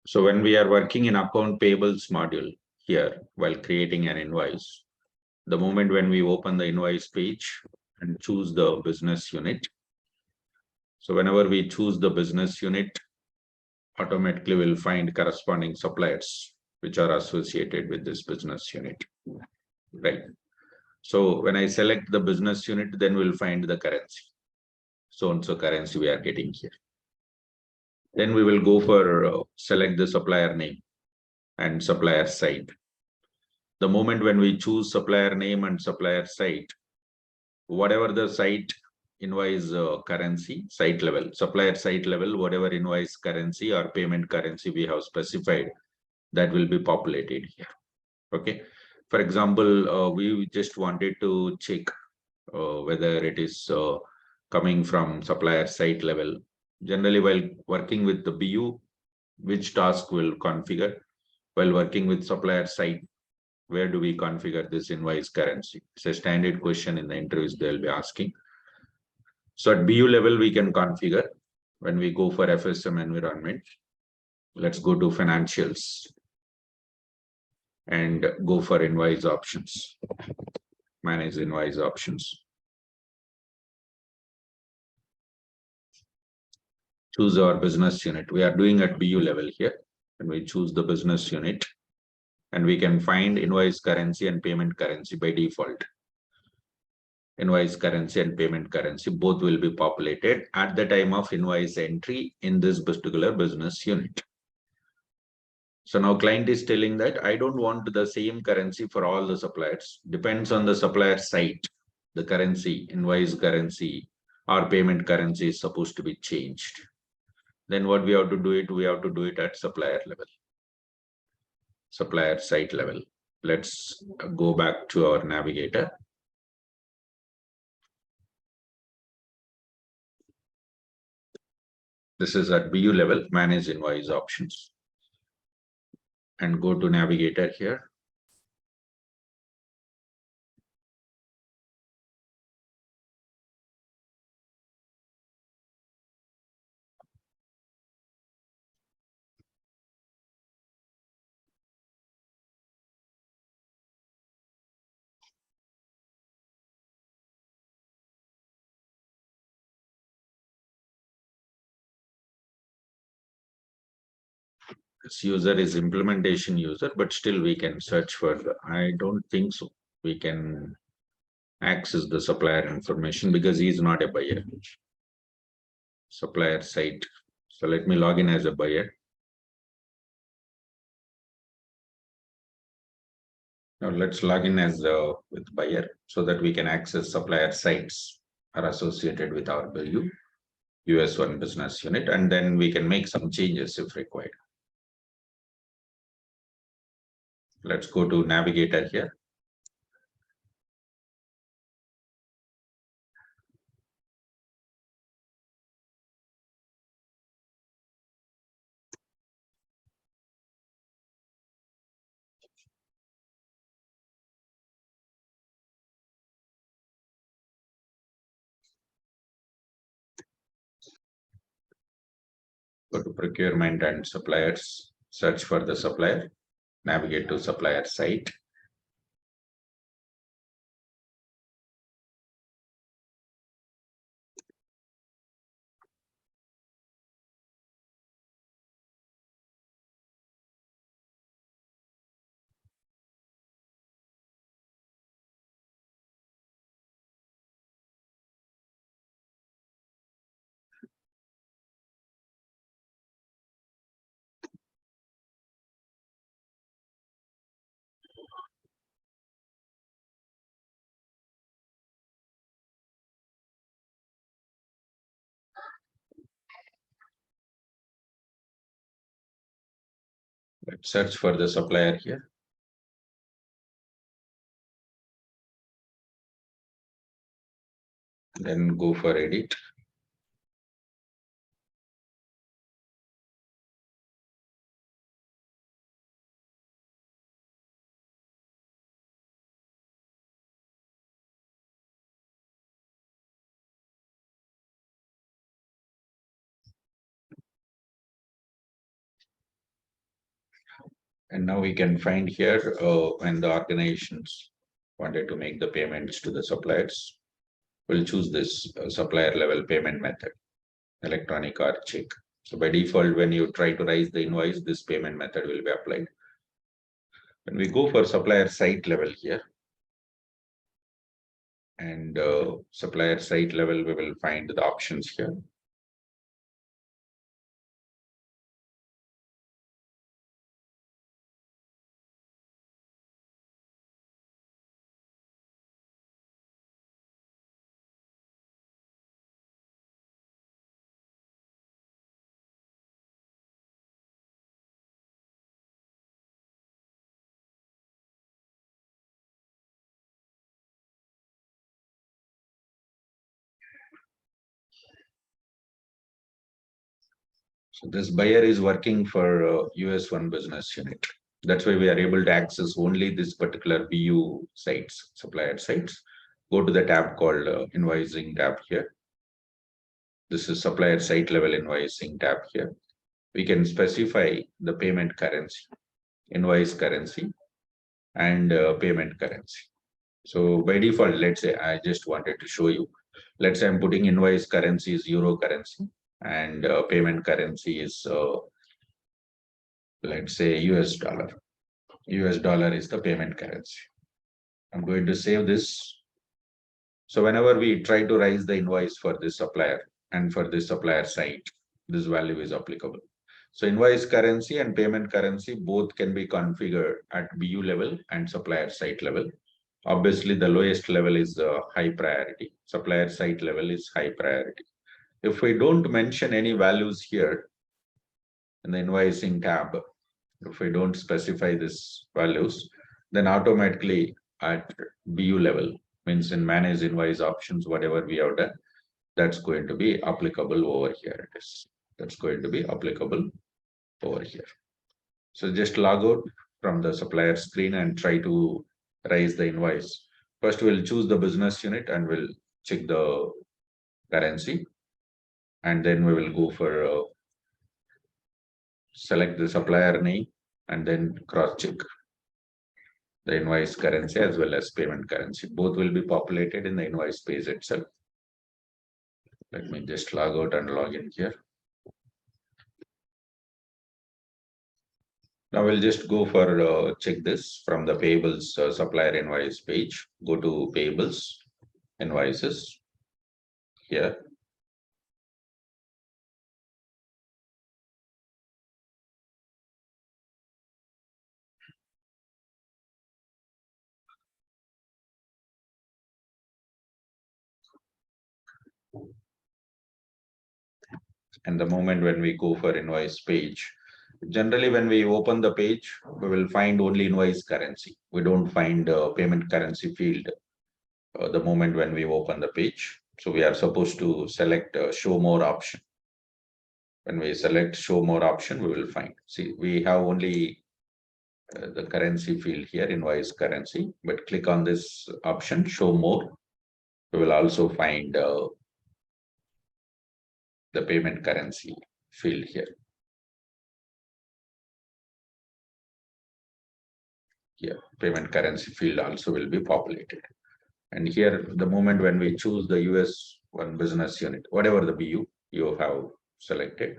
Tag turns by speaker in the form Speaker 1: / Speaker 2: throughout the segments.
Speaker 1: So when we are working in account payables module here while creating an invoice, the moment when we open the invoice page and choose the business unit. So whenever we choose the business unit, automatically we'll find corresponding suppliers which are associated with this business unit, right? So when I select the business unit, then we'll find the currency. So and so currency we are getting here. Then we will go for select the supplier name and supplier site. The moment when we choose supplier name and supplier site, whatever the site invoice currency, site level, supplier site level, whatever invoice currency or payment currency we have specified, that will be populated here. Okay. For example, we just wanted to check whether it is coming from supplier site level. Generally, while working with the BU, which task will configure? While working with supplier site, where do we configure this invoice currency? It's a standard question in the interviews they'll be asking. So at BU level, we can configure when we go for FSM environment. Let's go to financials and go for invoice options, manage invoice options. Choose our business unit. We are doing at BU level here, and we choose the business unit, and we can find invoice currency and payment currency by default. Invoice currency and payment currency both will be populated at the time of invoice entry in this particular business unit. So now client is telling that I don't want the same currency for all the suppliers. Depends on the supplier site. The currency, invoice currency or payment currency is supposed to be changed. Then what we have to do it? We have to do it at supplier level, supplier site level. Let's go back to our navigator. This is at BU level, manage invoice options. And go to navigator here. This user is implementation user, but still we can search for I don't think so. We can access the supplier information because he is not a buyer. Supplier site. So let me log in as a buyer. Now let's log in as with buyer so that we can access supplier sites are associated with our BU, US1 business unit, and then we can make some changes if required. Let's go to navigator here. Go to procurement and suppliers, search for the supplier, navigate to supplier site. Let's search for the supplier here. Then go for edit. And now we can find here when the organizations wanted to make the payments to the suppliers, we'll choose this supplier level payment method, electronic or check. So by default, when you try to raise the invoice, this payment method will be applied. When we go for supplier site level here, and supplier site level, we will find the options here. So this buyer is working for US1 business unit. That's why we are able to access only this particular BU sites, supplier sites. Go to the tab called invoicing tab here. This is supplier site level invoicing tab here. We can specify the payment currency, invoice currency, and payment currency. So by default, let's say I just wanted to show you. Let's say I'm putting invoice currency is euro currency and payment currency is let's say US dollar. US dollar is the payment currency. I'm going to save this. So whenever we try to raise the invoice for this supplier and for this supplier site, this value is applicable. So invoice currency and payment currency both can be configured at BU level and supplier site level. Obviously, the lowest level is high priority. Supplier site level is high priority. If we don't mention any values here in the invoicing tab, if we don't specify these values, then automatically at BU level, means in manage invoice options, whatever we have done, that's going to be applicable over here. It is. That's going to be applicable over here. So just log out from the supplier screen and try to raise the invoice. First, we'll choose the business unit and we'll check the currency. And then we will go for select the supplier name and then cross check the invoice currency as well as payment currency. Both will be populated in the invoice page itself. Let me just log out and log in here. Now we'll just go for check this from the payables supplier invoice page. Go to payables, invoices here. And the moment when we go for invoice page, generally when we open the page, we will find only invoice currency. We don't find payment currency field the moment when we open the page. So we are supposed to select show more option. When we select show more option, we will find. See, we have only the currency field here, invoice currency, but click on this option, show more. We will also find the payment currency field here. Here, payment currency field also will be populated. And here, the moment when we choose the US1 business unit, whatever the BU you have selected.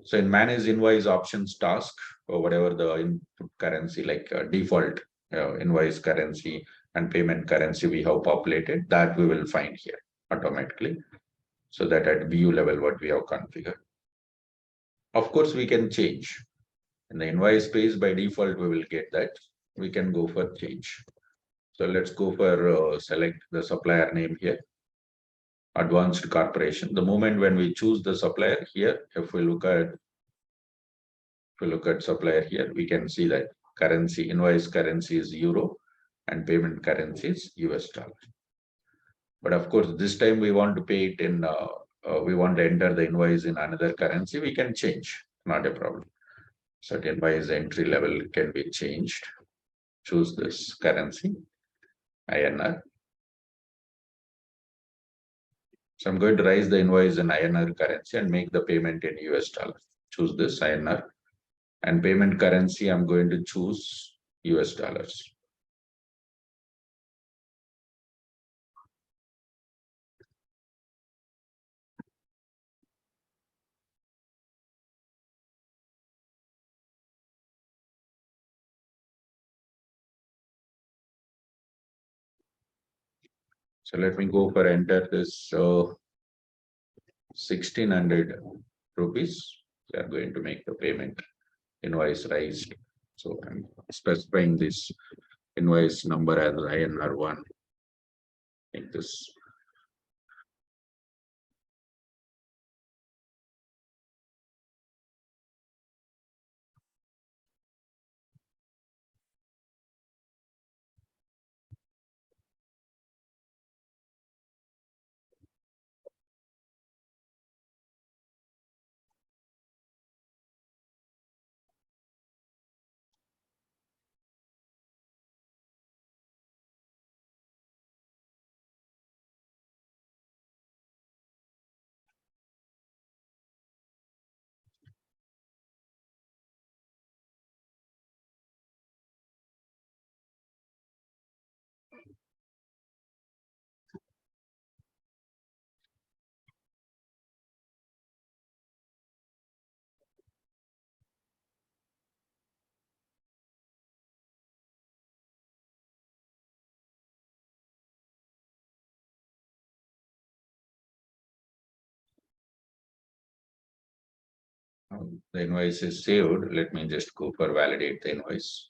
Speaker 1: So in manage invoice options task, or whatever the input currency, like default invoice currency and payment currency we have populated, that we will find here automatically. So that at BU level, what we have configured. Of course, we can change. In the invoice page, by default, we will get that. We can go for change. So let's go for select the supplier name here. Advanced corporation. The moment when we choose the supplier here, if we look at supplier here, we can see that currency, invoice currency is euro and payment currency is US dollar. But of course, this time we want to pay it in, we want to enter the invoice in another currency, we can change, not a problem. So the invoice entry level can be changed. Choose this currency, INR. So I'm going to raise the invoice in INR currency and make the payment in US dollar. Choose this INR. And payment currency, I'm going to choose US dollars. So let me go for enter this 1600 rupees. We are going to make the payment invoice raised. So I'm specifying this invoice number as INR1. Make this. The invoice is saved. Let me just go for validate the invoice.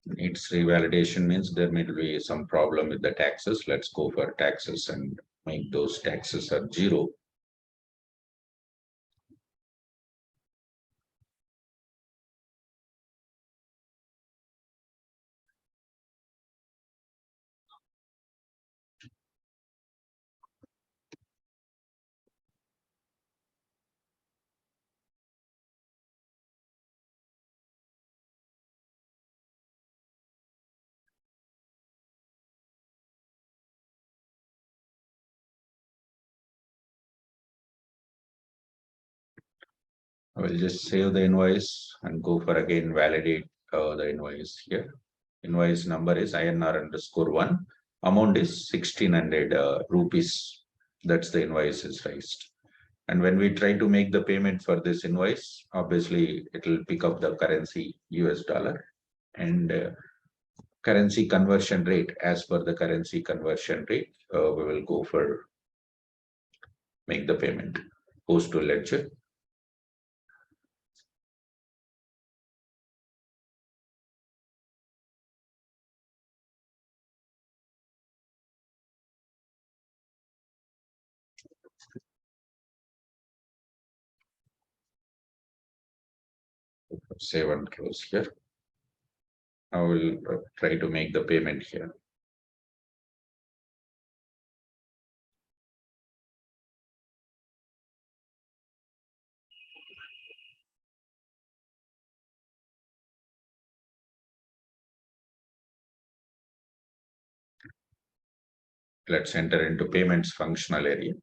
Speaker 1: Needs revalidation means there may be some problem with the taxes. Let's go for taxes and make those taxes at 0. I will just save the invoice and go for again validate the invoice here. Invoice number is INR_1. Amount is 1600 rupees. That's the invoice is raised. And when we try to make the payment for this invoice, obviously it will pick up the currency US dollar and currency conversion rate. As per the currency conversion rate, we will go for make the payment. Post to ledger. Save and close here. I will try to make the payment here. Let's enter into payments functional area.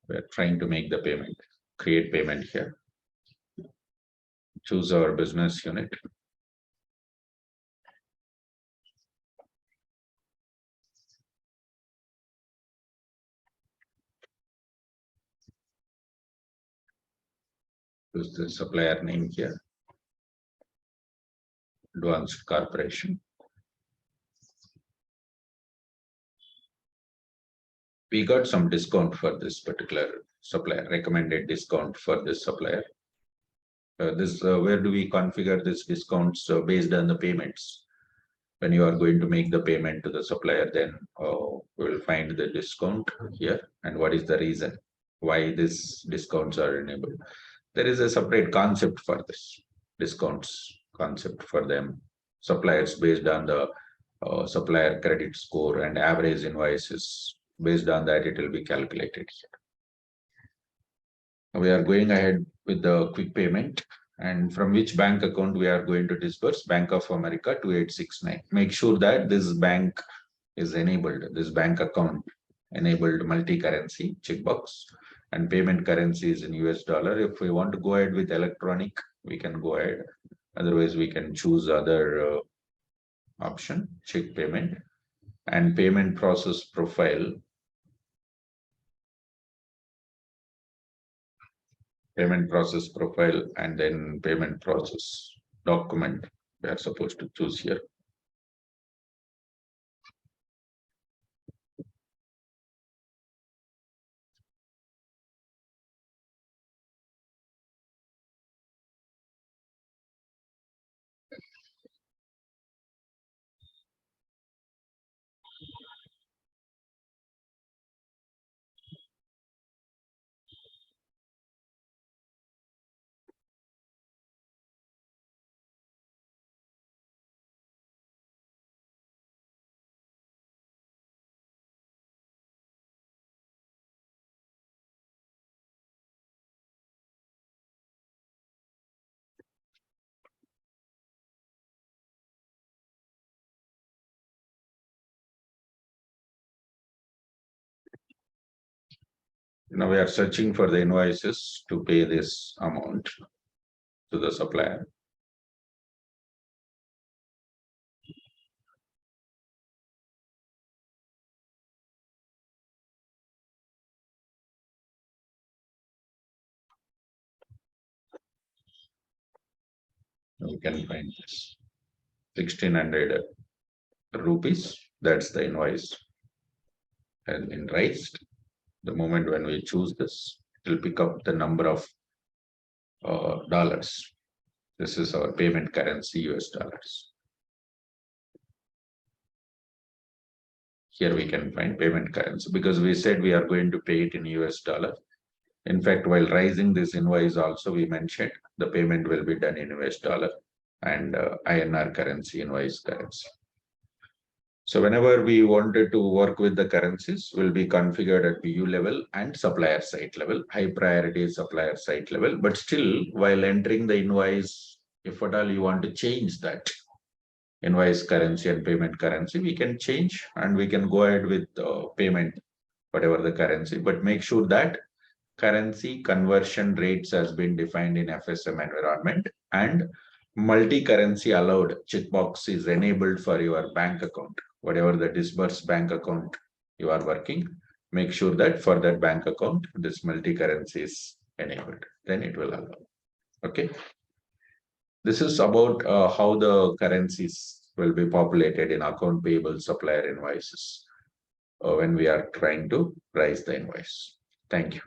Speaker 1: We're trying to make the payment. Create payment here. Choose our business unit. Use the supplier name here. Advanced Corporation. We got some discount for this particular supplier, recommended discount for this supplier. where do we configure this discounts based on the payments? When you are going to make the payment to the supplier, then we will find the discount here and what is the reason why these discounts are enabled. There is a separate concept for this discounts concept for them suppliers based on the supplier credit score and average invoices. Based on that, it will be calculated here. We are going ahead with the quick payment, and from which bank account we are going to disburse. Bank of America 2869. Make sure that this bank is enabled, this bank account enabled multi-currency checkbox, and payment currency is in US dollar. If we want to go ahead with electronic, we can go ahead. Otherwise, we can choose other option, check payment, and payment process profile. Payment process profile and then payment process document we are supposed to choose here. Now we are searching for the invoices to pay this amount to the supplier. We can find this 1600 rupees. That's the invoice has been raised. The moment when we choose this, it will pick up the number of dollars. This is our payment currency, US dollars. Here we can find payment currency because we said we are going to pay it in US dollar. In fact, while raising this invoice also, we mentioned the payment will be done in US dollar and INR currency, invoice currency. So whenever we wanted to work with the currencies, will be configured at BU level and supplier site level, high priority supplier site level. But still, while entering the invoice, if at all you want to change that invoice currency and payment currency, we can change and we can go ahead with payment, whatever the currency, but make sure that currency conversion rates has been defined in FSM environment and multi-currency allowed checkbox is enabled for your bank account. Whatever the disbursed bank account you are working, make sure that for that bank account, this multi-currency is enabled. Then it will allow. Okay. This is about how the currencies will be populated in account payable supplier invoices when we are trying to price the invoice. Thank you.